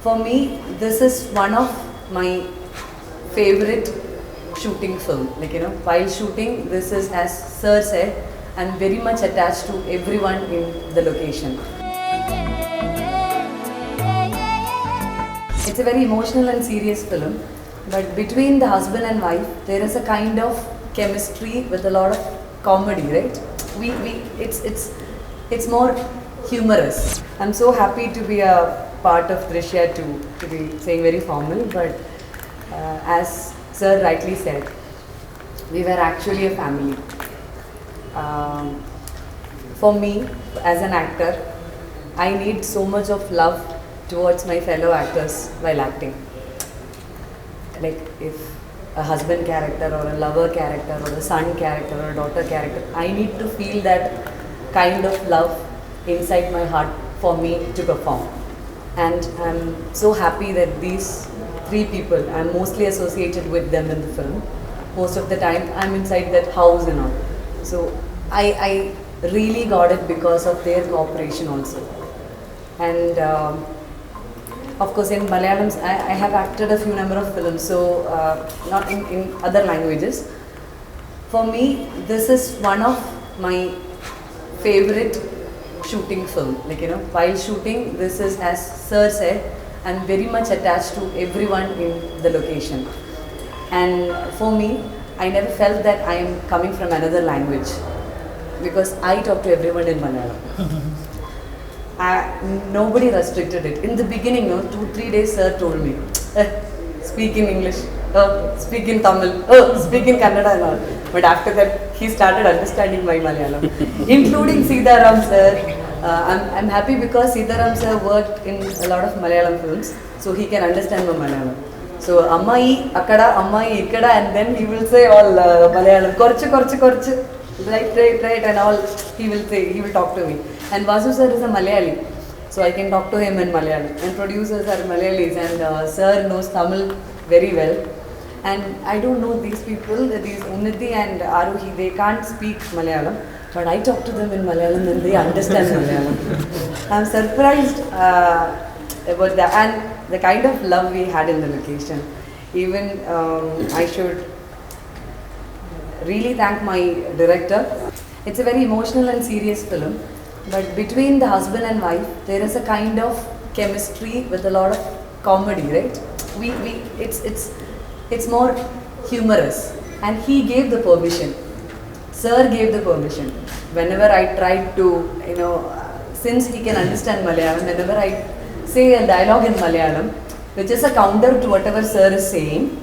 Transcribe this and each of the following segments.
For me, this is one of my favorite shooting film. While shooting, this is, as Sir said, I'm very much attached to everyone in the location. It's a very emotional and serious film, but between the husband and wife, there is a kind of chemistry with a lot of comedy, right? It's more humorous. I'm so happy to be a part of Drishyam 2, to be saying very formal, but as Sir rightly said, we were actually a family. For me, as an actor, I need so much of love towards my fellow actors while acting. Like if a husband character or a lover character or a son character or a daughter character, I need to feel that kind of love inside my heart for me to perform. And I'm so happy that these three people, I'm mostly associated with them in the film. Most of the time I'm inside that house and all. So I really got it because of their cooperation also. And of course in Malayalam, I have acted a few number of films, so not in other languages. For me, this is one of my favorite shooting film. While shooting, this is, as Sir said, I'm very much attached to everyone in the location. And for me, I never felt that I am coming from another language because I talk to everyone in Malayalam. Nobody restricted it. In the beginning, 2-3 days, Sir told me, speak in English, speak in Tamil, speak in Kannada and all. But after that, he started understanding my Malayalam, including Sitharam Sir. I'm happy because Sitharam Sir worked in a lot of Malayalam films, so he can understand my Malayalam. So, Ammai, Akkada, Ammai, Ikkada, and then he will say all Malayalam, korchu, right, and all he will say, he will talk to me. And Vasu Sir is a Malayali, so I can talk to him in Malayalam. And producers are Malayalis, and Sir knows Tamil very well. And I don't know these people, these Unnati and Aruhi, they can't speak Malayalam, but I talk to them in Malayalam and they understand Malayalam. I'm surprised about that, and the kind of love we had in the location. Even I should really thank my director. It's a very emotional and serious film, but between the husband and wife, there is a kind of chemistry with a lot of comedy, right? It's more humorous, and he gave the permission. Sir gave the permission. Whenever I tried to, since he can understand Malayalam, whenever I say a dialogue in Malayalam, which is a counter to whatever Sir is saying,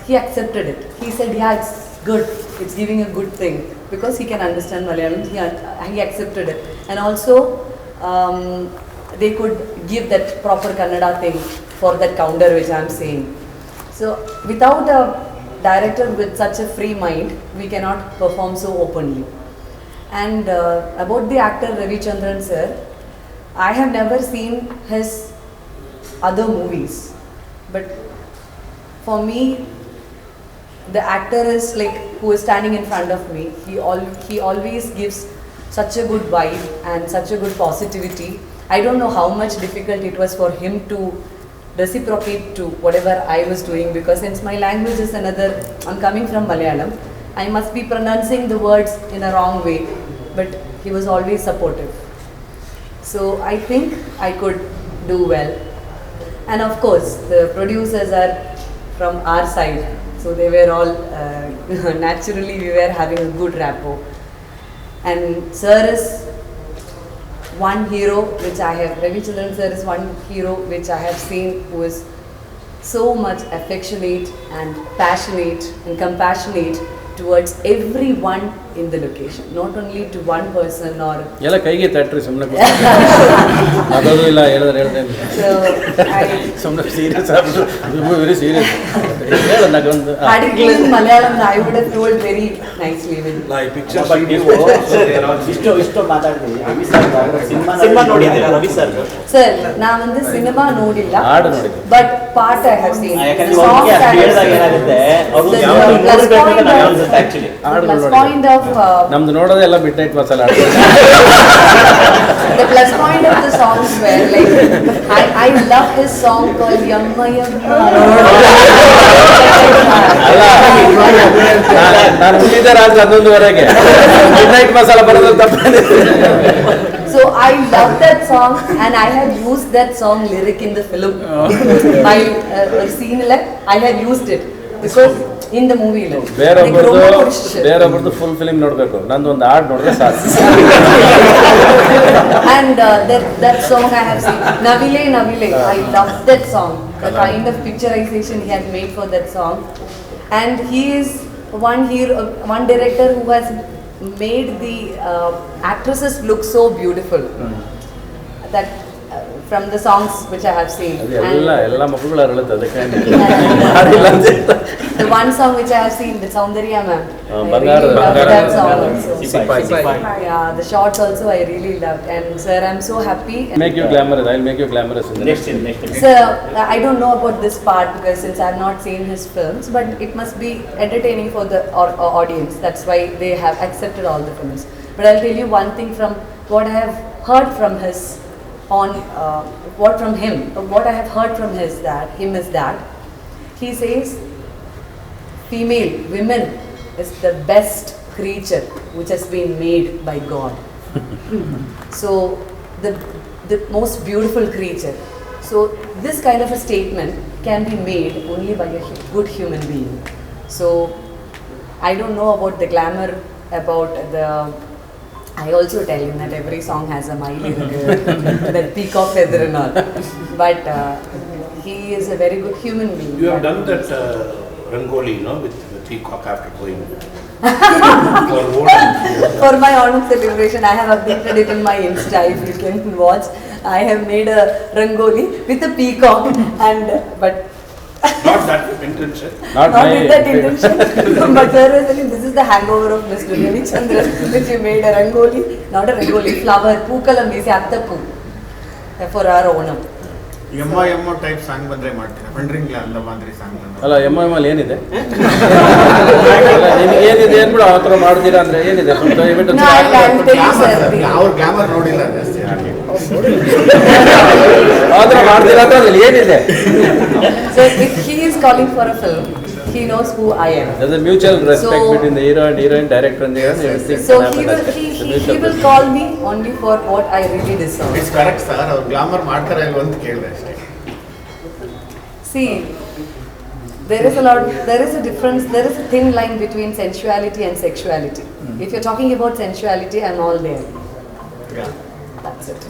he accepted it. He said, yeah, it's good. It's giving a good thing. Because he can understand Malayalam, he accepted it. And also, they could give that proper Kannada thing for that counter which I am saying. So, without a director with such a free mind, we cannot perform so openly. And about the actor Ravichandran Sir, I have never seen his other movies, but for me, the actor is like who is standing in front of me. He always gives such a good vibe and such a good positivity. I don't know how much difficult it was for him to reciprocate to whatever I was doing, because since my language is another, I'm coming from Malayalam, I must be pronouncing the words in a wrong way, but he was always supportive. So I think I could do well. And of course, the producers are from our side, so they were all, naturally we were having a good rapport. And Sir is one hero which I have, Ravichandran Sir is one hero which I have seen who is so much affectionate and passionate and compassionate towards everyone in the location, not only to one person or. ಎಲ್ಲ ಕೈಗೆ ತಟ್ರಿ ಸುಮ್ಮನೆ ಅದೊಂದು ಇಲ್ಲ ಹೇಳಿದ್ರೆ ಸುಮ್ಮನೆ serious very serious ಹೇಳೋದು had it been Malayalam, I would have told very nicely. Like picture but ನೀವು ಇಷ್ಟು ಮಾತಾಡ್ತೀವಿ ರವಿ ಸರ್ ಸಿನಿಮಾ ನೋಡಿದ್ದೀರಾ ರವಿ ಸರ್ ಸರ್ ನಾ ಒಂದು ಸಿನಿಮಾ ನೋಡಿಲ್ಲ, ಹಾಡು ನೋಡಿದ್ದೆ, but part I have seen. ಯಾಕಂದ್ರೆ ಹೇಳಿದಾಗ ಏನಾಗುತ್ತೆ ಅವರು ಯಾವ ಮೂರು ಬೇಕು ಅಂತ ನನಗೆ ಅನ್ಸುತ್ತೆ ಆಕ್ಚುಲಿ. ಪ್ಲಸ್ ಪಾಯಿಂಟ್ ಆಫ್ ನಮ್ದು ನೋಡೋದೇ ಎಲ್ಲ mid night masala the plus point of the songs were like I love his song called Yamma Yamma. ಅಲ್ಲ ನಾನು ಉಳಿದ ರಾತ್ರಿ 11:30 ಮಿಡ್ ನೈಟ್ ಮಸಾಲ ಬರೋದು ತಪ್ಪೇನೆ. So I love that song and I have used that song lyric in the film. My scene like I have used it because in the movie like ಬೇರೊಬ್ಬರದು full film ನೋಡ್ಬೇಕು, ನಂದು ಒಂದು ಹಾಡು ನೋಡಿದ್ರೆ ಸಾಕು. And that song I have seen Navile Navile. I love that song, the kind of picturization he has made for that song. And he is one director who has made the actresses look so beautiful that from the songs which I have seen. ಎಲ್ಲ ಮಕ್ಕಳು ಅರಳುತ್ತೆ ಅದಕ್ಕೆ The one song which I have seen, the Saundarya ma'am. Bangar that song also. Sipai. Yeah, the shots also I really loved. And sir, I'm so happy. Make you glamorous. I'll make you glamorous in the Next scene. Sir, I don't know about this part because since I have not seen his films, but it must be entertaining for the audience. That's why they have accepted all the films. But I'll tell you one thing from what I have heard from his what I have heard from him is that he says women is the best creature which has been made by God. So the most beautiful creature. So this kind of a statement can be made only by a good human being. So I don't know about the glamour, about the. I also tell him that every song has a Miley that peacock feather and all. But he is a very good human being. You have done that Rangoli, with the peacock after going for Onam. For my Onam celebration, I have updated it in my Insta. If you can watch, I have made a Rangoli with a peacock, but Not that intention. Not not my with that intention. But sir was telling this is the hangover of Mr. Ravichandran, which you made a Rangoli, not a Rangoli, flower, pookalam visi attappu for our Onam. ಎಮ್ಮ ಎಮ್ಮ type song ಬಂದ್ರೆ ಮಾಡ್ತೀನಿ, ಬಂಡ್ರಿಂಗ್ ಅಲ್ಲ ಬಂದ್ರಿ song ಬಂದ್ರೆ ಅಲ್ಲ MML ಏನಿದೆ? ಅಲ್ಲ ನಿಮಗೆ ಏನಿದೆ ಅಂದ್ಬಿಡು ಆ ಥರ ಮಾಡ್ತೀರಾ ಅಂದ್ರೆ ಏನಿದೆ? ಸ್ವಲ್ಪ ದಯವಿಟ್ಟು No, I will tell you sir. ಅವ್ರ ಗ್ಲಾಮರ್ ನೋಡಿಲ್ಲ ಜಾಸ್ತಿ ಹಾಗೆ. ಆ ಥರ ಮಾಡ್ತೀರಾ ಅಂದ್ರೆ ಅದ್ರಲ್ಲಿ ಏನಿದೆ? So if he is calling for a film, he knows who I am. There's a mutual respect So- between the hero and heroine, director and heroine. Everything So can he happen. will It's a he mutual will respect. call me only for what I really deserve. It's correct sir, ಅವ್ರು glamour ಮಾಡ್ತಾರ ಇಲ್ವ ಅಂತ ಕೇಳಿದೆ ಅಷ್ಟೇ. See, there is a difference, there is a thin line between sensuality and sexuality. If you're talking about sensuality, I'm all there. That's it.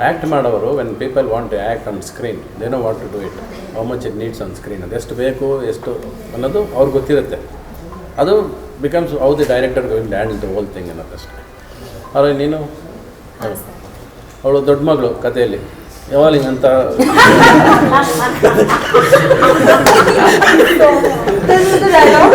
Act ಮಾಡೋರು when people want to act on screen they know want to do it how much it needs on screen ಅದು ಎಷ್ಟು ಬೇಕು ಎಷ್ಟು ಅನ್ನೋದು ಅವ್ರಿಗೆ ಗೊತ್ತಿರುತ್ತೆ. ಅದು becomes how the director going handle the whole thing ಅನ್ನೋದಷ್ಟೇ. ಆದರೆ ನೀನು ಅವಳು ದೊಡ್ಡ ಮಗಳು ಕಥೆಯಲ್ಲಿ ಯಾವಾಗ ಹಿಂಗಂತ This is the dialogue.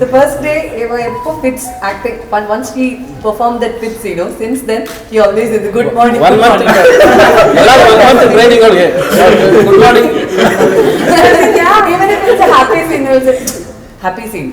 The first day, Eva Fitz acting. Once he performed that Fitz, since then he always did the good morning. One month ಎಲ್ಲ 1 month ಟ್ರೈನಿಂಗ್ ಅವ್ರಿಗೆ good morning. Yeah, even if it's a happy scene, he will say, happy scene.